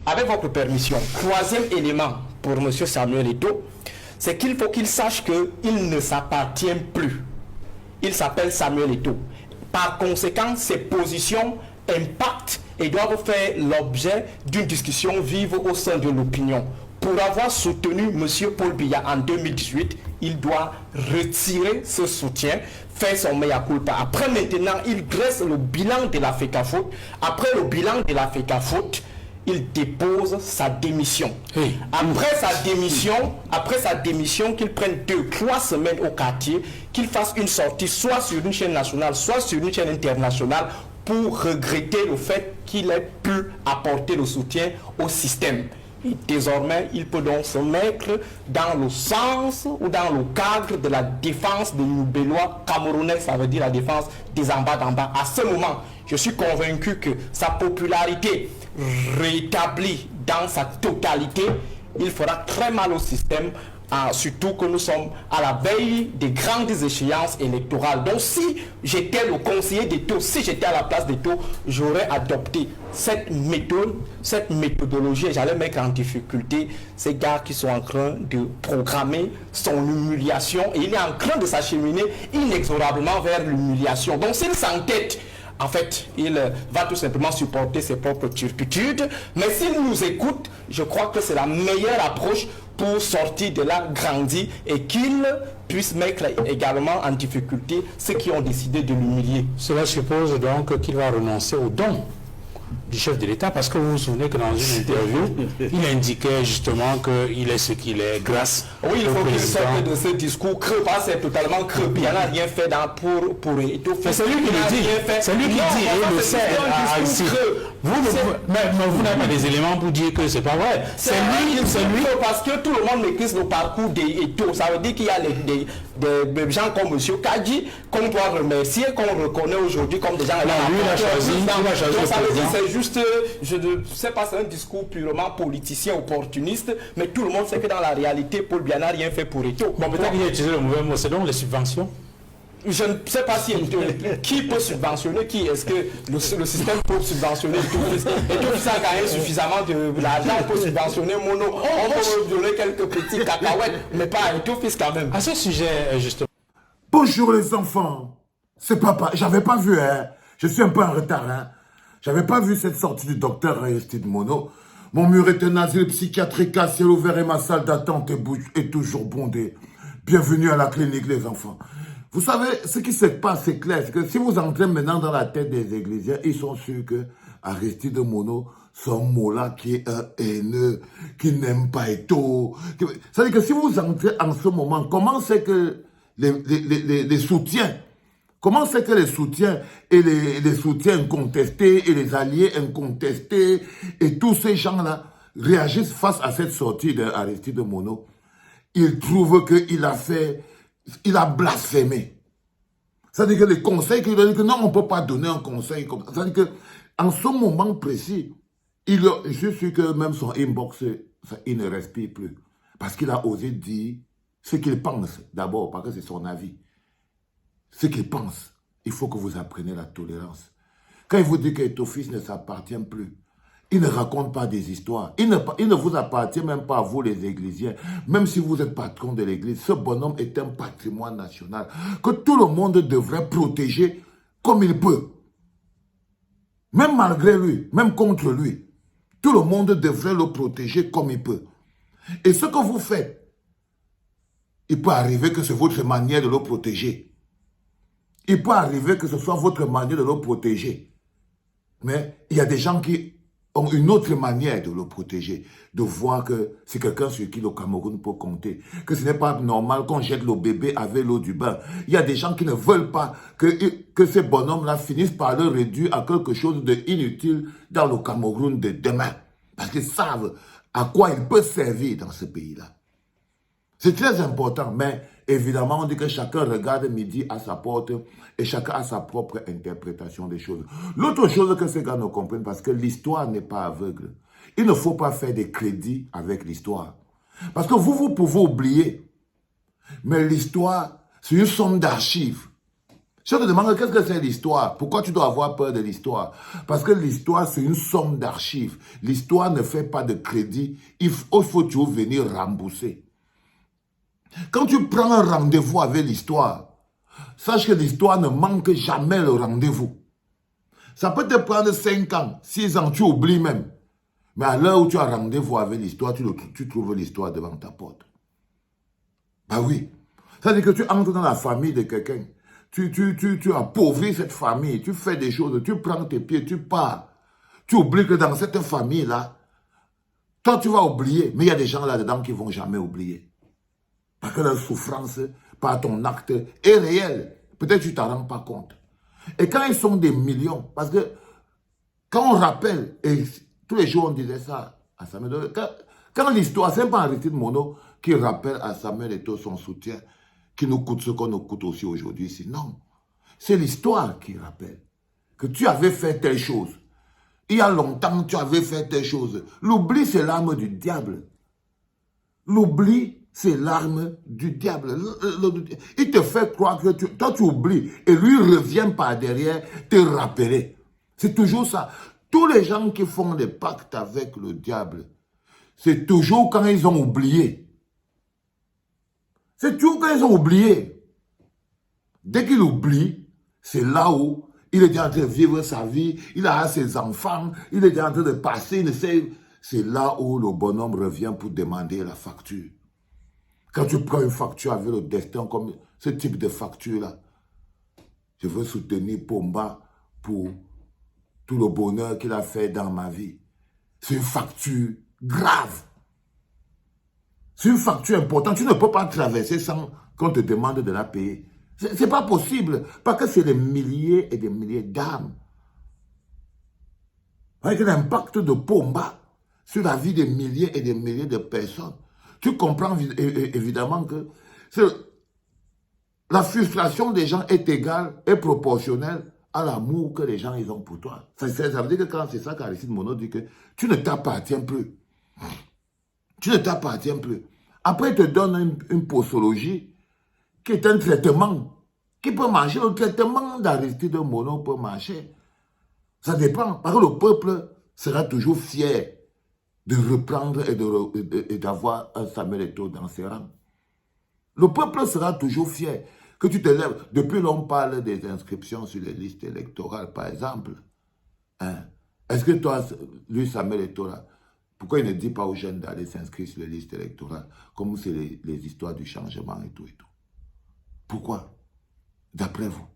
avec votre permission, troisième élément pour M. Samuel Eto'o, c'est qu'il faut qu'il sache qu'il ne s'appartient plus. Il s'appelle Samuel Eto'o. Par conséquent, ses positions impactent et doivent faire l'objet d'une discussion vive au sein de l'opinion. Pour avoir soutenu M. Paul Biya en 2018, il doit retirer ce soutien, faire son mea culpa. Après, maintenant, il dresse le bilan de la FECAFOOT. Après le bilan de la FECAFOOT, il dépose sa démission. Oui. Après sa démission, qu'il prenne 2-3 semaines au quartier, qu'il fasse une sortie soit sur une chaîne nationale, soit sur une chaîne internationale pour regretter le fait qu'il ait pu apporter le soutien au système. Et désormais, il peut donc se mettre dans le sens ou dans le cadre de la défense des Noubélois camerounais, ça veut dire la défense des en bas d'en bas. À ce moment, je suis convaincu que sa popularité rétablie dans sa totalité, il fera très mal au système, surtout que nous sommes à la veille des grandes échéances électorales. Donc si j'étais le conseiller d'Eto'o, si j'étais à la place d'Eto'o, j'aurais adopté cette méthode, cette méthodologie, et j'allais mettre en difficulté ces gars qui sont en train de programmer son humiliation, et il est en train de s'acheminer inexorablement vers l'humiliation. Donc s'il s'entête, en fait, il va tout simplement supporter ses propres turpitudes, mais s'il nous écoute, je crois que c'est la meilleure approche pour sortir de là grandi et qu'il puisse mettre également en difficulté ceux qui ont décidé de l'humilier. Cela suppose donc qu'il va renoncer au don du chef de l'État, parce que vous vous souvenez que dans une interview, il indiquait justement qu'il est ce qu'il est grâce oui, il faut qu'il sorte de ce discours creux, parce que c'est totalement creux. Il n'a rien fait pour étoffer. C'est lui qui le dit. C'est lui qui dit et le sait ici. Vous n'avez pas des éléments pour dire que c'est pas vrai. C'est lui. Parce que tout le monde maîtrise le parcours d'Eto'o. Ça veut dire qu'il y a des gens comme M. Kadji qu'on doit remercier, qu'on reconnaît aujourd'hui comme des gens. Lui, il a choisi. C'est juste, je ne sais pas, c'est un discours purement politicien, opportuniste, mais tout le monde sait que dans la réalité, Paul Biya n'a rien fait pour Eto'o. Bon, peut-être qu'il a utilisé le mauvais mot, c'est donc les subventions. Je ne sais pas si qui peut subventionner qui. Est-ce que le système peut subventionner Eto'o a gagné suffisamment de l'argent pour subventionner Mono. On peut donner quelques petits cacahuètes, mais pas Eto'o quand même. À ce sujet, justement. Bonjour les enfants. C'est papa. J'avais pas vu, hein. Je suis un peu en retard, hein. J'avais pas vu cette sortie du docteur Aristide Mono. Mon mur est un asile psychiatrique à ciel ouvert et ma salle d'attente est toujours bondée. Bienvenue à la clinique, les enfants. Vous savez, ce qui se passe, c'est clair, c'est que si vous entrez maintenant dans la tête des Églisiens, ils sont sûrs que Aristide Mono, son mot-là qui est un haineux, qui n'aime pas Eto'o. C'est-à-dire que si vous entrez en ce moment, comment c'est que les soutiens, comment c'est que les soutiens et les soutiens incontestés et les alliés incontestés et tous ces gens-là réagissent face à cette sortie d'Aristide Mono? Ils trouvent qu'il a fait, il a blasphémé. C'est-à-dire que les conseils qu'il donne, que non, on ne peut pas donner un conseil comme ça. C'est-à-dire qu'en ce moment précis, je suis sûr que même son inbox, il ne respire plus. Parce qu'il a osé dire ce qu'il pense d'abord, parce que c'est son avis. Ce qu'il pense, il faut que vous appreniez la tolérance. Quand il vous dit que ton fils ne s'appartient plus, il ne raconte pas des histoires. Il ne vous appartient même pas à vous les Églisiens. Même si vous êtes patron de l'Église, ce bonhomme est un patrimoine national que tout le monde devrait protéger comme il peut. Même malgré lui, même contre lui. Tout le monde devrait le protéger comme il peut. Et ce que vous faites, il peut arriver que c'est votre manière de le protéger. Il peut arriver que ce soit votre manière de le protéger. Mais il y a des gens qui ont une autre manière de le protéger, de voir que c'est quelqu'un sur qui le Cameroun peut compter, que ce n'est pas normal qu'on jette le bébé avec l'eau du bain. Il y a des gens qui ne veulent pas que ces bonhommes-là finissent par le réduire à quelque chose d'inutile dans le Cameroun de demain. Parce qu'ils savent à quoi il peut servir dans ce pays-là. C'est très important, mais évidemment, on dit que chacun regarde midi à sa porte et chacun a sa propre interprétation des choses. L'autre chose que ces gars ne comprennent, parce que l'histoire n'est pas aveugle. Il ne faut pas faire des crédits avec l'histoire. Parce que vous pouvez oublier. Mais l'histoire, c'est une somme d'archives. Je te demande qu'est-ce que c'est l'histoire. Pourquoi tu dois avoir peur de l'histoire? Parce que l'histoire, c'est une somme d'archives. L'histoire ne fait pas de crédit. Il faut toujours venir rembourser. Quand tu prends un rendez-vous avec l'histoire, sache que l'histoire ne manque jamais le rendez-vous. Ça peut te prendre 5 ans, 6 ans, tu oublies même. Mais à l'heure où tu as rendez-vous avec l'histoire, tu trouves l'histoire devant ta porte. Ah oui. Ça veut dire que tu entres dans la famille de quelqu'un. Tu appauvris cette famille, tu fais des choses, tu prends tes pieds, tu pars. Tu oublies que dans cette famille-là, toi tu vas oublier, mais il y a des gens là-dedans qui ne vont jamais oublier. Parce que leur souffrance par ton acte est réelle. Peut-être que tu ne t'en rends pas compte. Et quand ils sont des millions, parce que quand on rappelle, et tous les jours on disait ça à Samuel Eto'o, quand l'histoire, c'est pas Aristide Monod qui rappelle à Samuel Eto'o son soutien, qui nous coûte ce qu'on nous coûte aussi aujourd'hui ici. Non, c'est l'histoire qui rappelle que tu avais fait telle chose. Il y a longtemps, tu avais fait telle chose. L'oubli, c'est l'arme du diable. L'oubli, c'est l'arme du diable. Il te fait croire que toi, tu oublies. Et lui revient par derrière te rappeler. C'est toujours ça. Tous les gens qui font des pactes avec le diable, c'est toujours quand ils ont oublié. C'est toujours quand ils ont oublié. Dès qu'il oublie, c'est là où il est en train de vivre sa vie, il a ses enfants, il est en train de passer, c'est là où le bonhomme revient pour demander la facture. Quand tu prends une facture avec le destin, comme ce type de facture-là, je veux soutenir Pomba pour tout le bonheur qu'il a fait dans ma vie. C'est une facture grave. C'est une facture importante. Tu ne peux pas traverser sans qu'on te demande de la payer. Ce n'est pas possible. Parce que c'est des milliers et des milliers d'âmes. Avec l'impact de Pomba sur la vie des milliers et des milliers de personnes. Tu comprends évidemment que la frustration des gens est égale et proportionnelle à l'amour que les gens ils ont pour toi. Ça veut dire que quand c'est ça qu'Aristide Monod dit que tu ne t'appartiens plus. Tu ne t'appartiens plus. Après, il te donne une posologie qui est un traitement qui peut marcher. Le traitement d'Aristide Monod peut marcher. Ça dépend. Parce que le peuple sera toujours fier de reprendre et d'avoir un Samuel Eto'o dans ses rangs. Le peuple sera toujours fier que tu te lèves. Depuis l'on parle des inscriptions sur les listes électorales, par exemple. Hein? Est-ce que toi, lui, Samuel Eto'o, là, pourquoi il ne dit pas aux jeunes d'aller s'inscrire sur les listes électorales, comme c'est les histoires du changement et tout et tout? Pourquoi? D'après vous.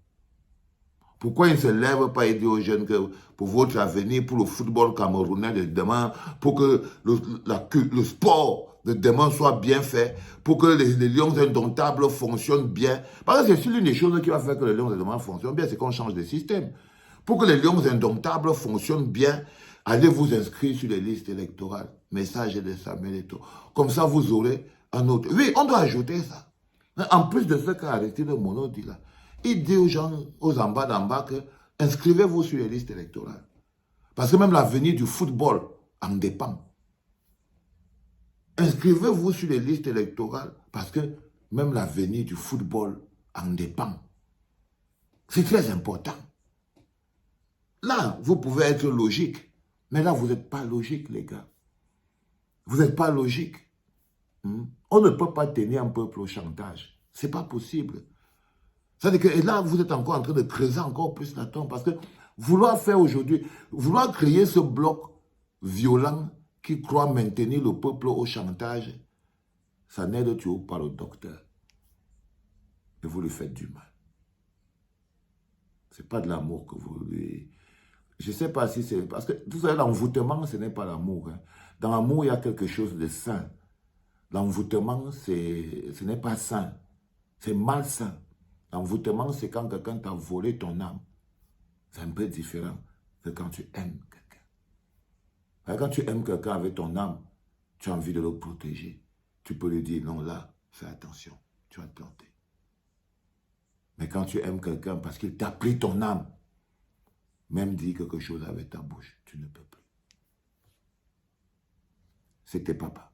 Pourquoi il ne se lève pas et dit aux jeunes que pour votre avenir, pour le football camerounais de demain, pour que le sport de demain soit bien fait, pour que les Lions indomptables fonctionnent bien? Parce que c'est l'une des choses qui va faire que les Lions de demain fonctionnent bien, c'est qu'on change de système. Pour que les Lions indomptables fonctionnent bien, allez vous inscrire sur les listes électorales. Message de Samuel Eto'o. Comme ça, vous aurez un autre. Oui, on doit ajouter ça. En plus de ce qu'Aristide Monod dit là, il dit aux gens, aux en bas d'en bas, que inscrivez-vous sur les listes électorales. Parce que même l'avenir du football en dépend. Inscrivez-vous sur les listes électorales parce que même l'avenir du football en dépend. C'est très important. Là, vous pouvez être logique. Mais là, vous n'êtes pas logique, les gars. Vous n'êtes pas logique. On ne peut pas tenir un peuple au chantage. Ce n'est pas possible. C'est-à-dire que et là, vous êtes encore en train de creuser encore plus la tombe. Parce que vouloir faire aujourd'hui, vouloir créer ce bloc violent qui croit maintenir le peuple au chantage, ça n'aide toujours pas le docteur. Et vous lui faites du mal. Ce n'est pas de l'amour que vous lui... Je ne sais pas si c'est... Parce que, vous savez, l'envoûtement, ce n'est pas l'amour. Hein. Dans l'amour, il y a quelque chose de sain. L'envoûtement, ce n'est pas sain. C'est malsain. L'envoûtement, c'est quand quelqu'un t'a volé ton âme. C'est un peu différent que quand tu aimes quelqu'un. Quand tu aimes quelqu'un avec ton âme, tu as envie de le protéger. Tu peux lui dire, non, là, fais attention, tu vas te planter. Mais quand tu aimes quelqu'un parce qu'il t'a pris ton âme, même dire quelque chose avec ta bouche, tu ne peux plus. C'était papa.